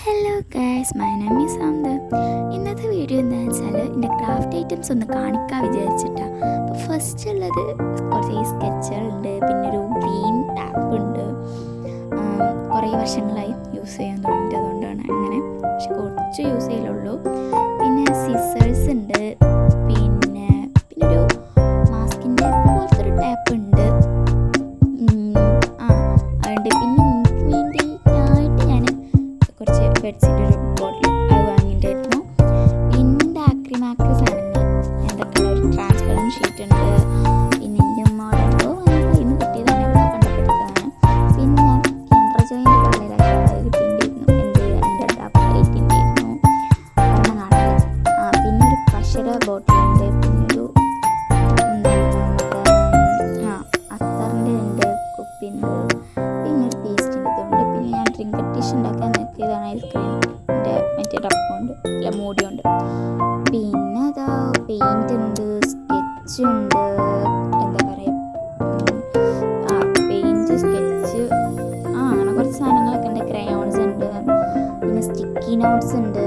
Hello guys, my name is Santa. ഇന്നത്തെ video എന്താണെന്ന് വെച്ചാൽ എൻ്റെ ക്രാഫ്റ്റ് ഐറ്റംസ് ഒന്ന് കാണിക്കാൻ വിചാരിച്ചിട്ടാണ്. അപ്പോൾ ഫസ്റ്റ് ഉള്ളത് കുറച്ച് ഈ സ്കെച്ചുകളുണ്ട്, പിന്നെ ഒരു ഗ്രീൻ ടാപ്പ് ഉണ്ട്. കുറേ വർഷങ്ങളായി യൂസ് ചെയ്യാൻ തുടങ്ങിയിട്ട്, അതുകൊണ്ടാണ് അങ്ങനെ, പക്ഷെ കുറച്ച് യൂസ് ചെയ്യലുള്ളൂ. പിന്നെ സിസേഴ്സ് ഉണ്ട്, പിന്നെ ഒരു മാസ്കിൻ്റെ പോലത്തെ ഒരു ടാപ്പ് ഉണ്ട്. അതുണ്ട്. പിന്നെ എനിക്ക് വേണ്ടിയിട്ടായിട്ട് ഞാൻ കുറച്ച് ബെഡ്സിൻ്റെ ഒരു ബോട്ടിൽ അത് വാങ്ങിയിട്ടുണ്ടായിരുന്നു. പിന്നെ ആക്രി സാധനങ്ങൾ എന്തൊക്കെയുള്ള ഒരു ട്രാൻസ്പെറൻറ്റ് ഷീറ്റ് ഉണ്ട്. പിന്നെ എൻ്റെ മോഡലോ ഇന്ന് കിട്ടിയതാണ്, കണ്ടപ്പെടുത്തതാണ്. പിന്നെ ഞാൻ കിൻഡർജോയിൻ്റെ കടയിലായിട്ട് അത് കിട്ടിയിട്ടുണ്ടായിരുന്നു. എൻ്റെ ഡബിൻ്റെ ആയിരുന്നു ഒരെണ്ണം കാണാൻ. പിന്നെ ഒരു പശര ബോട്ടിലുണ്ട്, പിന്നെ ഒരു അത്തറിൻ്റെ ഉണ്ട്, കുപ്പിയുണ്ട്, പിന്നെ ഒരു പേസ്റ്റിൻ്റെ ഇതുണ്ട്. പിന്നെ ഞാൻ ഡ്രിങ്ക് ടിഷ് ഉണ്ടാക്കാൻ നോക്കിയതാണ്, ഐസ്ക്രീമിൻ്റെ മറ്റേ ഡപ്പുണ്ട്, അല്ല മൂടിയുണ്ട്. പിന്നെ അതാ പെയിൻ്റ് ഉണ്ട്, സ്കെച്ച് ഉണ്ട്, എന്താ പറയുക, പെയിൻറ്റ്, സ്കെച്ച്, അങ്ങനെ കുറച്ച് സാധനങ്ങളൊക്കെ ഉണ്ട്. ക്രയോൺസ് ഉണ്ട്, പിന്നെ സ്റ്റിക്കി നോട്ട്സ് ഉണ്ട്,